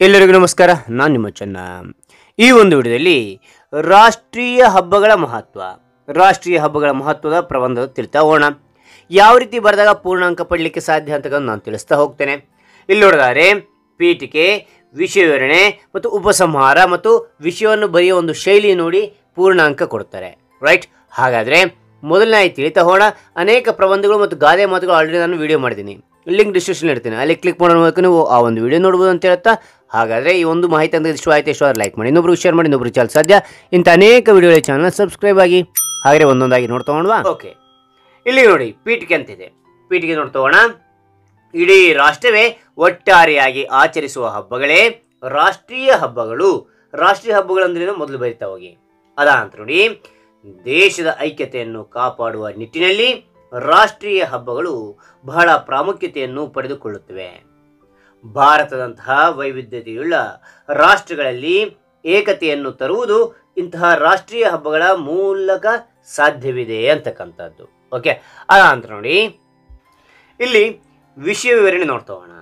ಎಲ್ಲರಿಗೂ ನಮಸ್ಕಾರ. ನಾನು ನಿಮ್ಮ ಚೆನ್ನ. ಈ ಒಂದು ವಿಡಿಯೋದಲ್ಲಿ ರಾಷ್ಟ್ರೀಯ ಹಬ್ಬಗಳ ಮಹತ್ವದ ಪ್ರಬಂಧ ತಿಳಿತಾ ಹೋಗೋಣ. ಯಾವ ರೀತಿ ಬರೆದಾಗ ಪೂರ್ಣಾಂಕ ಪಡಲಿಕ್ಕೆ ಸಾಧ್ಯ ಅಂತ ನಾನು ತಿಳಿಸ್ತಾ ಹೋಗ್ತೇನೆ. ಇಲ್ಲಿ ನೋಡಿದರೆ ಪೀಠಿಕೆ, ವಿಷಯ ವಿವರಣೆ ಮತ್ತು ಉಪಸಂಹಾರ ಮತ್ತು ವಿಷಯವನ್ನು ಬರೆಯುವ ಒಂದು ಶೈಲಿ ನೋಡಿ ಪೂರ್ಣಾಂಕ ಕೊಡ್ತಾರೆ. ರೈಟ್. ಹಾಗಾದರೆ ಮೊದಲನೇ ತಿಳಿತಾ ಹೋಗೋಣ. ಅನೇಕ ಪ್ರಬಂಧಗಳು ಮತ್ತು ಗಾದೆ ಮಾತುಗಳು ಆಲ್ರೆಡಿ ನಾನು ವಿಡಿಯೋ ಮಾಡಿದ್ದೀನಿ. ಲಿಂಕ್ ಡಿಸ್ಕ್ರಿಪ್ಷನ್ ಇಡ್ತೀನಿ, ಅಲ್ಲಿ ಕ್ಲಿಕ್ ಮಾಡೋ ಮೂಲಕ ನೀವು ಆ ಒಂದು ವಿಡಿಯೋ ನೋಡ್ಬೋದು ಅಂತ ಹೇಳ್ತಾ, ಹಾಗಾದರೆ ಈ ಒಂದು ಮಾಹಿತಿ ಅಂತ ಇಷ್ಟ ಆಯ್ತು ಲೈಕ್ ಮಾಡಿ, ಇನ್ನೊಬ್ರಿಗೆ ಶೇರ್ ಮಾಡಿ, ಇನ್ನೊಬ್ರಿಗೆ ಚಾನಲ್ ಸಾಧ್ಯ ಇಂಥ ಅನೇಕ ವಿಡಿಯೋಗಳ ಚಾನಲ್ ಸಬ್ಸ್ಕ್ರೈಬ್ ಆಗಿ. ಹಾಗೆ ಒಂದೊಂದಾಗಿ ನೋಡ್ತಾ ಹೋಗೋಣ. ಓಕೆ, ಇಲ್ಲಿ ನೋಡಿ ಪೀಠಿಕೆ ಅಂತಿದೆ. ಪೀಠಿಕೆ ನೋಡ್ತಾ ಹೋಗೋಣ. ಇಡೀ ರಾಷ್ಟ್ರವೇ ಒಟ್ಟಾರೆಯಾಗಿ ಆಚರಿಸುವ ಹಬ್ಬಗಳೇ ರಾಷ್ಟ್ರೀಯ ಹಬ್ಬಗಳು. ರಾಷ್ಟ್ರೀಯ ಹಬ್ಬಗಳು ಅಂದ್ರೆ ಮೊದಲು ಬರಿತಾ ಹೋಗಿ. ಅದಾಂತ ನೋಡಿ, ದೇಶದ ಐಕ್ಯತೆಯನ್ನು ಕಾಪಾಡುವ ನಿಟ್ಟಿನಲ್ಲಿ ರಾಷ್ಟ್ರೀಯ ಹಬ್ಬಗಳು ಬಹಳ ಪ್ರಾಮುಖ್ಯತೆಯನ್ನು ಪಡೆದುಕೊಳ್ಳುತ್ತವೆ. ಭಾರತದಂತಹ ವೈವಿಧ್ಯತೆಯುಳ್ಳ ರಾಷ್ಟ್ರಗಳಲ್ಲಿ ಏಕತೆಯನ್ನು ತರುವುದು ಇಂತಹ ರಾಷ್ಟ್ರೀಯ ಹಬ್ಬಗಳ ಮೂಲಕ ಸಾಧ್ಯವಿದೆ ಅಂತಕ್ಕಂಥದ್ದು. ಓಕೆ, ಅದಂತ ನೋಡಿ ಇಲ್ಲಿ ವಿಷಯ ವಿವರಣೆ ನೋಡ್ತಾ ಹೋಗೋಣ.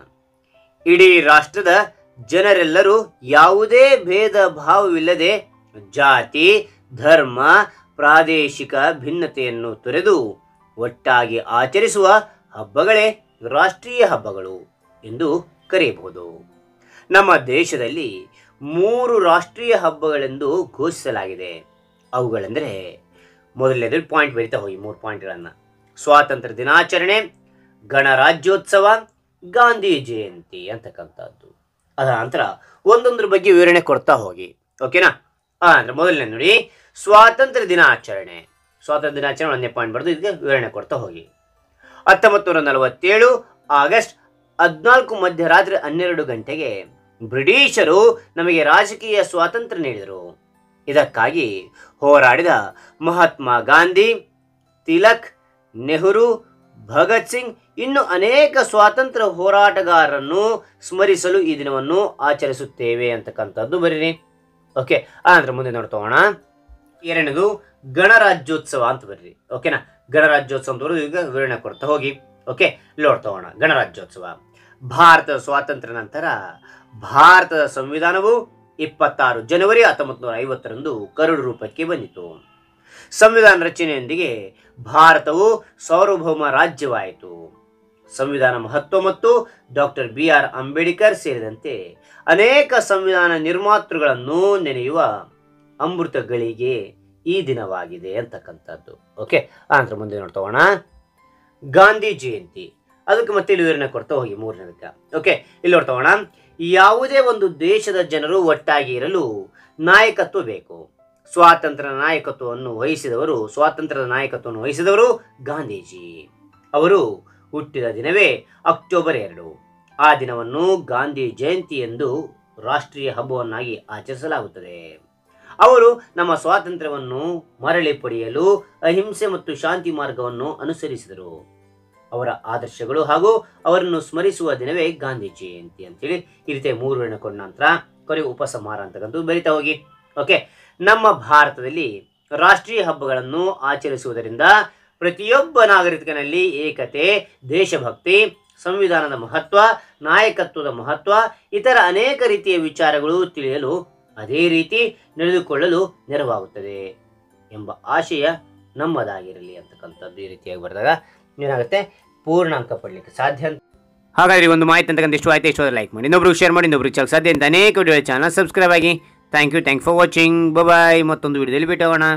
ಇಡೀ ರಾಷ್ಟ್ರದ ಜನರೆಲ್ಲರೂ ಯಾವುದೇ ಭೇದ ಭಾವವಿಲ್ಲದೆ ಜಾತಿ, ಧರ್ಮ, ಪ್ರಾದೇಶಿಕ ಭಿನ್ನತೆಯನ್ನು ತೊರೆದು ಒಟ್ಟಾಗಿ ಆಚರಿಸುವ ಹಬ್ಬಗಳೇ ರಾಷ್ಟ್ರೀಯ ಹಬ್ಬಗಳು ಎಂದು ಕರೆಯಬಹುದು. ನಮ್ಮ ದೇಶದಲ್ಲಿ 3 ರಾಷ್ಟ್ರೀಯ ಹಬ್ಬಗಳೆಂದು ಘೋಷಿಸಲಾಗಿದೆ. ಅವುಗಳೆಂದರೆ, ಮೊದಲನೇದು ಪಾಯಿಂಟ್ ಬರಿತಾ ಹೋಗಿ, 3 ಪಾಯಿಂಟ್ಗಳನ್ನು: ಸ್ವಾತಂತ್ರ್ಯ ದಿನಾಚರಣೆ, ಗಣರಾಜ್ಯೋತ್ಸವ, ಗಾಂಧಿ ಜಯಂತಿ ಅಂತಕ್ಕಂಥದ್ದು. ಅದ ನಂತರ ಒಂದೊಂದ್ರ ಬಗ್ಗೆ ವಿವರಣೆ ಕೊಡ್ತಾ ಹೋಗಿ. ಓಕೆನಾ? ಅಂದ್ರೆ ಮೊದಲನೇ ನೋಡಿ ಸ್ವಾತಂತ್ರ್ಯ ದಿನಾಚರಣೆ. ಸ್ವಾತಂತ್ರ್ಯ ದಿನಾಚರಣೆ 1ನೇ ಪಾಯಿಂಟ್ ಬರೆದು ಇದಕ್ಕೆ ವಿವರಣೆ ಕೊಡ್ತಾ ಹೋಗಿ. 1947 ಆಗಸ್ಟ್ 14 ಮಧ್ಯರಾತ್ರಿ 12 ಗಂಟೆಗೆ ಬ್ರಿಟಿಷರು ನಮಗೆ ರಾಜಕೀಯ ಸ್ವಾತಂತ್ರ್ಯ ನೀಡಿದರು. ಇದಕ್ಕಾಗಿ ಹೋರಾಡಿದ ಮಹಾತ್ಮ ಗಾಂಧಿ, ತಿಲಕ್, ನೆಹರು, ಭಗತ್ ಸಿಂಗ್ ಇನ್ನು ಅನೇಕ ಸ್ವಾತಂತ್ರ್ಯ ಹೋರಾಟಗಾರರನ್ನು ಸ್ಮರಿಸಲು ಈ ದಿನವನ್ನು ಆಚರಿಸುತ್ತೇವೆ ಅಂತಕ್ಕಂಥದ್ದು ಬರೀರಿ. ಓಕೆ, ಆನಂತರ ಮುಂದೆ ನೋಡ್ತಾ ಹೋಗೋಣ. ಎರಡನೇದು ಗಣರಾಜ್ಯೋತ್ಸವ ಅಂತ ಬರ್ರಿ. ಓಕೆನಾ? ಗಣರಾಜ್ಯೋತ್ಸವ ಅಂತ ಬರೋದು ಈಗ ವಿವರಣೆ ಕೊಡ್ತಾ ಹೋಗಿ. ಓಕೆ, ನೋಡ್ತಾ ಹೋಗೋಣ. ಗಣರಾಜ್ಯೋತ್ಸವ. ಭಾರತದ ಸ್ವಾತಂತ್ರ್ಯ ನಂತರ ಭಾರತದ ಸಂವಿಧಾನವು 26 ಜನವರಿ 1950ರಂದು ಕರಡು ರೂಪಕ್ಕೆ ಬಂದಿತು. ಸಂವಿಧಾನ ರಚನೆಯೊಂದಿಗೆ ಭಾರತವು ಸಾರ್ವಭೌಮ ರಾಜ್ಯವಾಯಿತು. ಸಂವಿಧಾನ ಮಹತ್ವ ಮತ್ತು ಡಾಕ್ಟರ್ BR ಅಂಬೇಡ್ಕರ್ ಸೇರಿದಂತೆ ಅನೇಕ ಸಂವಿಧಾನ ನಿರ್ಮಾತೃಗಳನ್ನು ನೆನೆಯುವ ಅಮೃತ ಗಳಿಗೆ ಈ ದಿನವಾಗಿದೆ ಅಂತಕ್ಕಂಥದ್ದು. ಓಕೆ, ಆನಂತರ ಮುಂದೆ ನೋಡ್ತಾ ಹೋಗೋಣ. ಗಾಂಧಿ ಜಯಂತಿ. ಅದಕ್ಕೆ ಮತ್ತೆ ಇಲ್ಲಿ ವಿವರಣೆ ಕೊಡ್ತಾ ಹೋಗಿ 3ನೇದಕ್ಕೆ. ಓಕೆ, ಇಲ್ಲಿ ನೋಡ್ತಾ ಹೋಗೋಣ. ಯಾವುದೇ ಒಂದು ದೇಶದ ಜನರು ಒಟ್ಟಾಗಿ ಇರಲು ನಾಯಕತ್ವ ಬೇಕು. ಸ್ವಾತಂತ್ರ್ಯದ ನಾಯಕತ್ವವನ್ನು ವಹಿಸಿದವರು ಗಾಂಧೀಜಿ. ಅವರು ಹುಟ್ಟಿದ ದಿನವೇ ಅಕ್ಟೋಬರ್ 2. ಆ ದಿನವನ್ನು ಗಾಂಧಿ ಜಯಂತಿ ಎಂದು ರಾಷ್ಟ್ರೀಯ ಹಬ್ಬವನ್ನಾಗಿ ಆಚರಿಸಲಾಗುತ್ತದೆ. ಅವರು ನಮ್ಮ ಸ್ವಾತಂತ್ರ್ಯವನ್ನು ಮರಳಿ ಪಡೆಯಲು ಅಹಿಂಸೆ ಮತ್ತು ಶಾಂತಿ ಮಾರ್ಗವನ್ನು ಅನುಸರಿಸಿದರು. ಅವರ ಆದರ್ಶಗಳು ಹಾಗೂ ಅವರನ್ನು ಸ್ಮರಿಸುವ ದಿನವೇ ಗಾಂಧಿ ಜಯಂತಿ ಅಂತೇಳಿ ಈ ರೀತಿ 3 ವಿವರಣೆ ಕೊಟ್ಟ ನಂತರ ಕೊನೆಗೆ ಉಪಸಂಹಾರ ಅಂತಕ್ಕಂಥದ್ದು ಬರಿತಾ ಹೋಗಿ. ಓಕೆ, ನಮ್ಮ ಭಾರತದಲ್ಲಿ ರಾಷ್ಟ್ರೀಯ ಹಬ್ಬಗಳನ್ನು ಆಚರಿಸುವುದರಿಂದ ಪ್ರತಿಯೊಬ್ಬ ನಾಗರಿಕನಲ್ಲಿ ಏಕತೆ, ದೇಶಭಕ್ತಿ, ಸಂವಿಧಾನದ ಮಹತ್ವ, ನಾಯಕತ್ವದ ಮಹತ್ವ, ಇತರ ಅನೇಕ ರೀತಿಯ ವಿಚಾರಗಳು ತಿಳಿಯಲು, ಅದೇ ರೀತಿ ನಡೆದುಕೊಳ್ಳಲು ನೆರವಾಗುತ್ತದೆ ಎಂಬ ಆಶಯ ನಮ್ಮದಾಗಿರಲಿ ಅಂತಕ್ಕಂಥದ್ದು. ಈ ರೀತಿಯಾಗಿ ಬರೆದಾಗ ಏನಾಗುತ್ತೆ, ಪೂರ್ಣಾಂಕ ಪಡಲಿಕ್ಕೆ ಸಾಧ್ಯ. ಹಾಗಾದ್ರೆ ಒಂದು ಮಾಹಿತಿ ಅಂತಕ್ಕಂಥ ಇಷ್ಟ ಆಯ್ತು ಲೈಕ್ ಮಾಡಿ, ಇನ್ನೊಬ್ರಿಗೆ ಶೇರ್ ಮಾಡಿ, ಇನ್ನೊಬ್ರಿಗೆ ಚಾನಲ್ ಸಾಧ್ಯ ಅಂತ ಅನೇಕ ವಿಡಿಯೋ ಚಾನಲ್ ಸಬ್ಸ್ಕ್ರೈಬ್ ಆಗಿ. Thank you for watching. Bye. ಮತ್ತೊಂದು ವಿಡಿಯೋದಲ್ಲಿ ಭೇಟಿ ಆಗೋಣ.